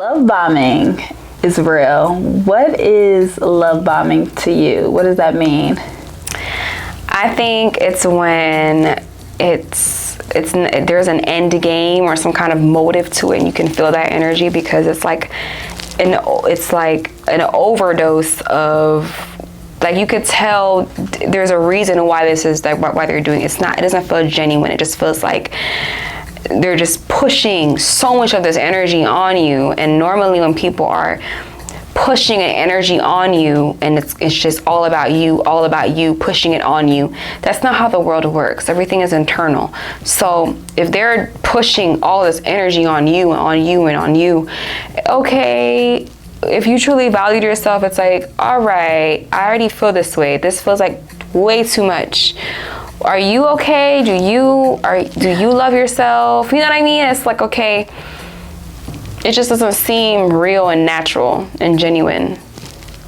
Love bombing is real. What is love bombing to you? What does that mean? I think it's when there's an end game or some kind of motive to it, and you can feel that energy because it's like an overdose of, like, you could tell there's a reason why this is like why they're doing it. It doesn't feel genuine. It just feels like they're just pushing so much of this energy on you. And normally when people are pushing an energy on you and it's just all about you pushing it on you, that's not how the world works. Everything is internal. So if they're pushing all this energy on you and on you and on you, okay, if you truly valued yourself, it's like, all right, I already feel this way. This feels like way too much. Are you okay? Do you love yourself? You know what I mean? It's like, okay, it just doesn't seem real and natural and genuine.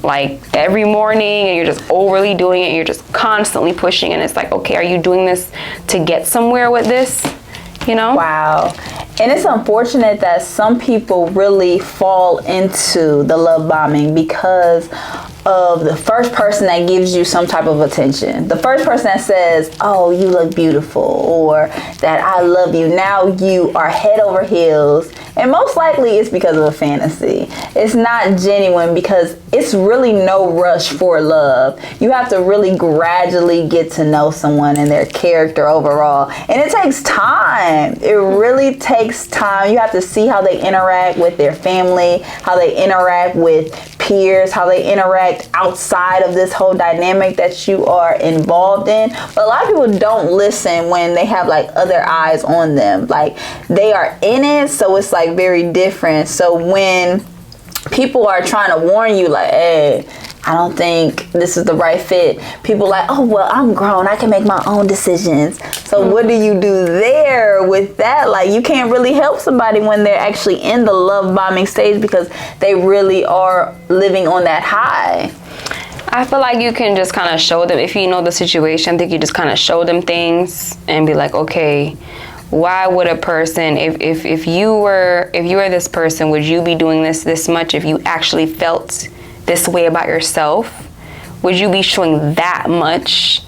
Like every morning and you're just overly doing it and you're just constantly pushing, and it's like, okay, are you doing this to get somewhere with this? You know? Wow. And it's unfortunate that some people really fall into the love bombing because of the first person that gives you some type of attention. The first person that says, oh, you look beautiful, or that I love you. Now you are head over heels. And most likely it's because of a fantasy. It's not genuine because it's really no rush for love. You have to really gradually get to know someone and their character overall. And it takes time. It really takes time. You have to see how they interact with their family, how they interact with peers, how they interact outside of this whole dynamic that you are involved in. But a lot of people don't listen when they have like other eyes on them. Like they are in it, so it's like very different. So when people are trying to warn you like, hey, I don't think this is the right fit, people like, oh, well, I'm grown, I can make my own decisions. So what do you do there with that? Like, you can't really help somebody when they're actually in the love bombing stage because they really are living on that high. I feel like you can just kind of show them, if you know the situation, I think you just kind of show them things and be like, okay, why would a person, if you were this person, would you be doing this much if you actually felt this way about yourself? Would you be showing that much?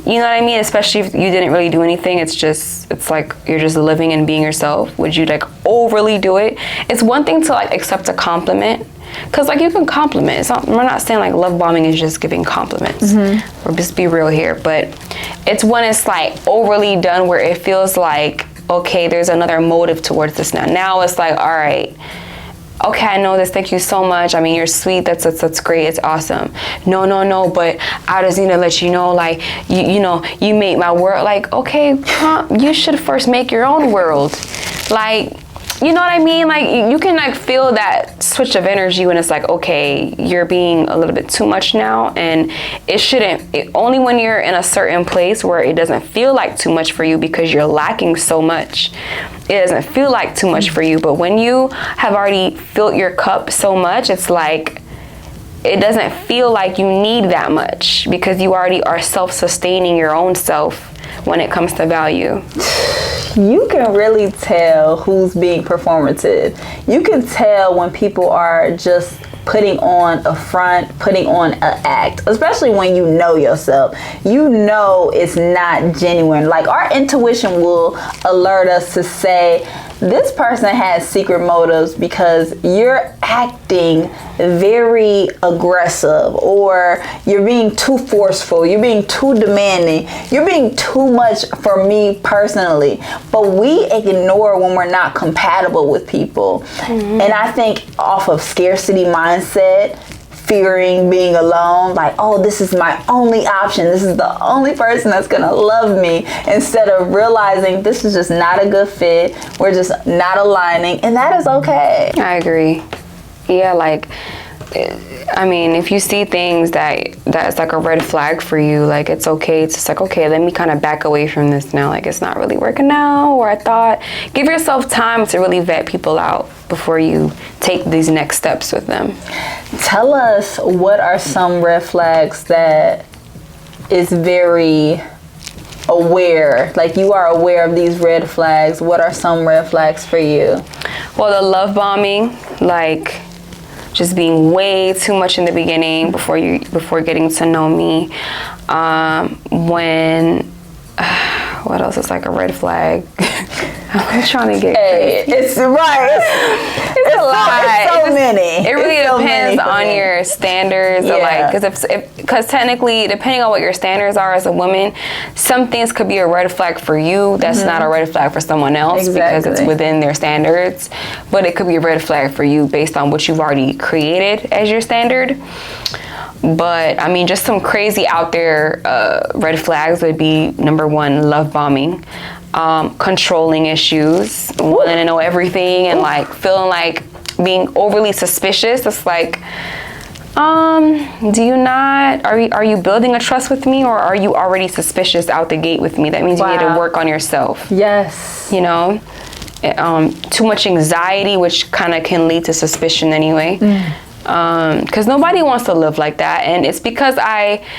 You know what I mean? Especially if you didn't really do anything. It's like you're just living and being yourself. Would you like overly do it? It's one thing to like accept a compliment, because like you can compliment. We're not saying like love bombing is just giving compliments. Or just be real here. But it's when it's like overly done where it feels like, okay, there's another motive towards this now. Now it's like, all right, okay, I know this, thank you so much. I mean, you're sweet, that's great, it's awesome. No, but I just need to let you know, like, you make my world. Like, okay, you should first make your own world. Like, you know what I mean? Like, you can like feel that switch of energy when it's like, okay, you're being a little bit too much now, and it shouldn't. Only when you're in a certain place where it doesn't feel like too much for you because you're lacking so much, it doesn't feel like too much for you. But when you have already filled your cup so much, it's like, it doesn't feel like you need that much because you already are self-sustaining your own self when it comes to value. You can really tell who's being performative. You can tell when people are just putting on a front, putting on an act, especially when you know yourself. You know it's not genuine. Like, our intuition will alert us to say, this person has secret motives because you're acting very aggressive, or you're being too forceful, you're being too demanding, you're being too much for me personally. But we ignore when we're not compatible with people. And I think off of scarcity mindset, fearing being alone, like, oh, this is my only option, this is the only person that's gonna love me, instead of realizing this is just not a good fit, we're just not aligning, and that is okay. I agree. Yeah, like, I mean, if you see things that's like a red flag for you, like, it's okay. It's just like, okay, let me kind of back away from this now. Like, it's not really working out, or I thought. Give yourself time to really vet people out before you take these next steps with them. Tell us, what are some red flags that is very aware, like you are aware of these red flags, what are some red flags for you? Well, the love bombing, like just being way too much in the beginning before getting to know me. What else is like a red flag? I'm trying to get crazy. It's right. It's a lot. It's so many. It really depends on your standards. Yeah. Or like, because technically, depending on what your standards are as a woman, some things could be a red flag for you. That's not a red flag for someone else because it's within their standards. But it could be a red flag for you based on what you've already created as your standard. But I mean, just some crazy out there red flags would be number one, love bombing, controlling issues, wanting to know everything, and like feeling like being overly suspicious. It's like, are you building a trust with me, or are you already suspicious out the gate with me? That means you need to work on yourself. Yes. You know, too much anxiety, which kind of can lead to suspicion anyway. Because nobody wants to live like that. And it's because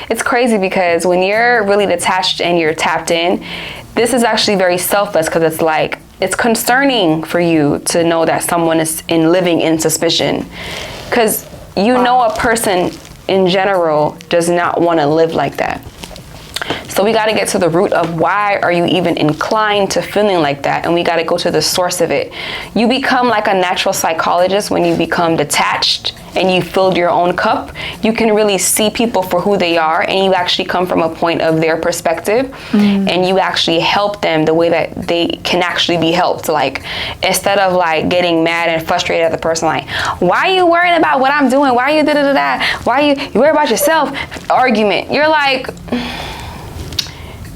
it's crazy because when you're really detached and you're tapped in, this is actually very selfless, because it's like, it's concerning for you to know that someone is living in suspicion, because a person in general does not want to live like that. So we got to get to the root of why are you even inclined to feeling like that, and we got to go to the source of it. You become like a natural psychologist when you become detached and you filled your own cup. You can really see people for who they are, and you actually come from a point of their perspective, and you actually help them the way that they can actually be helped. Like, instead of like getting mad and frustrated at the person, like, why are you worrying about what I'm doing? Why are you da-da-da-da? Why are you worry about yourself? Argument. You're like,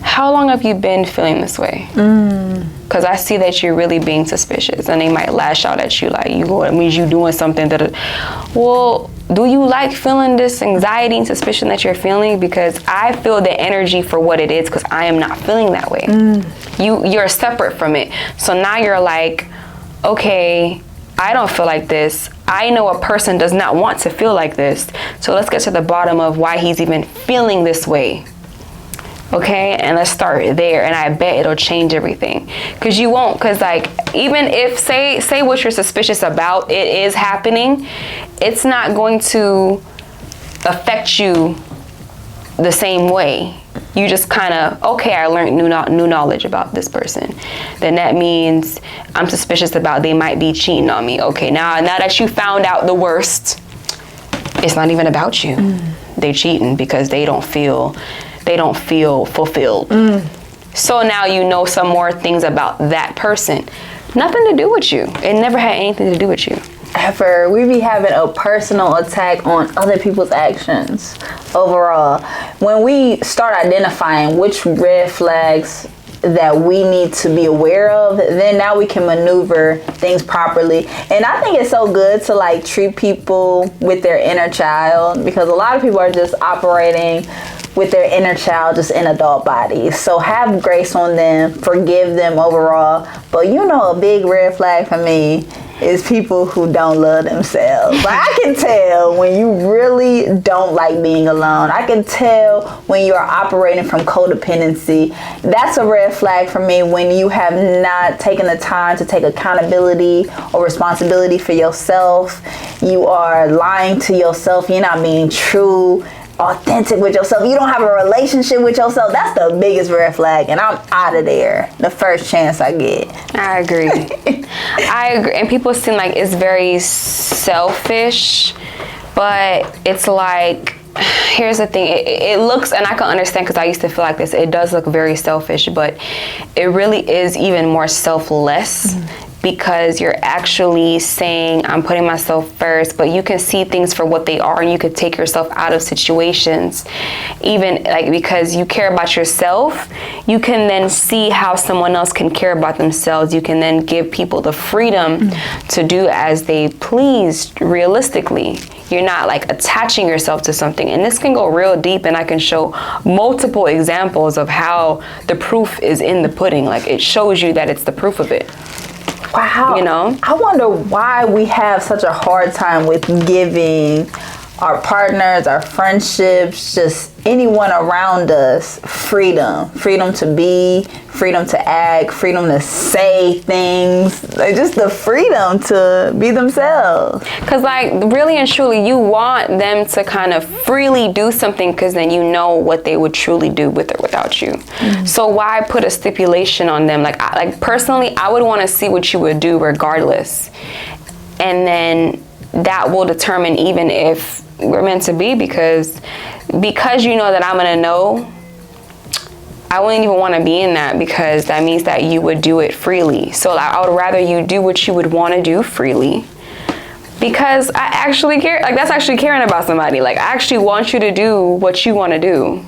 how long have you been feeling this way? Because I see that you're really being suspicious, and they might lash out at you like, it means you doing something that, well, do you like feeling this anxiety and suspicion that you're feeling? Because I feel the energy for what it is, because I am not feeling that way. You're separate from it. So now you're like, okay, I don't feel like this. I know a person does not want to feel like this. So let's get to the bottom of why he's even feeling this way. Okay, and let's start there, and I bet it'll change everything. Because you won't, because like, even if say what you're suspicious about, it is happening, it's not going to affect you the same way. You just kind of, okay, I learned new knowledge about this person. Then that means I'm suspicious about they might be cheating on me. Okay, now that you found out the worst, it's not even about you. They cheating because they don't feel fulfilled. So now you know some more things about that person. Nothing to do with you. It never had anything to do with you. Ever. We be having a personal attack on other people's actions overall. When we start identifying which red flags that we need to be aware of, then now we can maneuver things properly. And I think it's so good to like treat people with their inner child, because a lot of people are just operating with their inner child just in adult bodies. So have grace on them, forgive them overall. But a big red flag for me is people who don't love themselves. Like, I can tell when you really don't like being alone. I can tell when you are operating from codependency. That's a red flag for me, when you have not taken the time to take accountability or responsibility for yourself. You are lying to yourself. You're not being true, authentic with yourself. You don't have a relationship with yourself. That's the biggest red flag, and I'm out of there the first chance I get. I agree. And people seem like it's very selfish, but it's like, here's the thing, it looks, and I can understand because I used to feel like this, it does look very selfish, but it really is even more selfless. Because you're actually saying, I'm putting myself first, but you can see things for what they are, and you could take yourself out of situations. Even like, because you care about yourself, you can then see how someone else can care about themselves. You can then give people the freedom to do as they please realistically. You're not like attaching yourself to something. And this can go real deep, and I can show multiple examples of how the proof is in the pudding. Like, it shows you that it's the proof of it. Wow. I wonder why we have such a hard time with giving our partners, our friendships, just anyone around us, freedom to be, freedom to act, freedom to say things, like just the freedom to be themselves. Because like really and truly you want them to kind of freely do something, because then you know what they would truly do with or without you. So why put a stipulation on them? Like personally, I would want to see what you would do regardless, and then that will determine even if we're meant to be, because you know that I'm gonna know. I wouldn't even want to be in that, because that means that you would do it freely. So I would rather you do what you would want to do freely, because I actually care. Like that's actually caring about somebody. Like I actually want you to do what you want to do.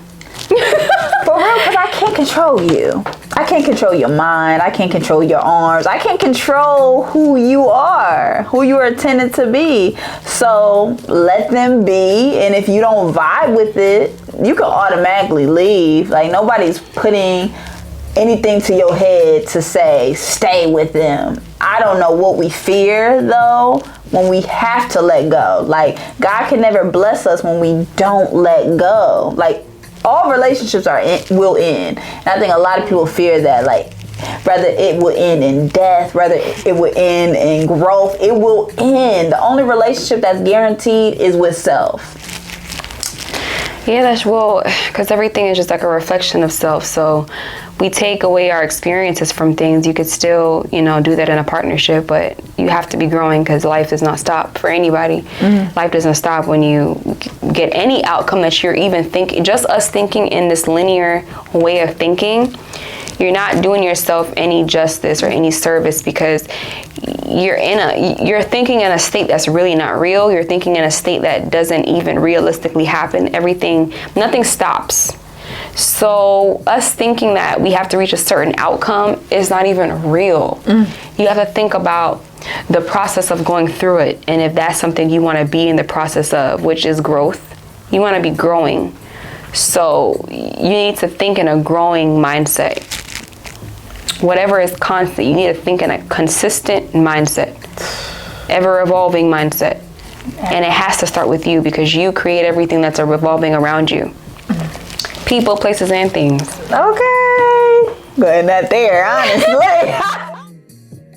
For real, because I can't control you. I can't control your mind. I can't control your arms. I can't control who you are intended to be. So let them be. And if you don't vibe with it, you can automatically leave. Like nobody's putting anything to your head to say, stay with them. I don't know what we fear though when we have to let go. Like God can never bless us when we don't let go. Like all relationships will end. And I think a lot of people fear that, like, whether it will end in death, whether it will end in growth, it will end. The only relationship that's guaranteed is with self. Yeah, that's well, because everything is just like a reflection of self. So we take away our experiences from things. You could still, do that in a partnership, but you have to be growing, because life does not stop for anybody. Life doesn't stop when you get any outcome that you're even thinking. Just us thinking in this linear way of thinking, you're not doing yourself any justice or any service, because you're thinking in a state that's really not real. You're thinking in a state that doesn't even realistically happen. Nothing stops. So us thinking that we have to reach a certain outcome is not even real. You have to think about the process of going through it, and if that's something you want to be in the process of, which is growth. You want to be growing. So you need to think in a growing mindset. Whatever is constant, you need to think in a consistent mindset, ever evolving mindset. And it has to start with you, because you create everything that's revolving around you. People, places, and things. Okay. Going that there, honestly.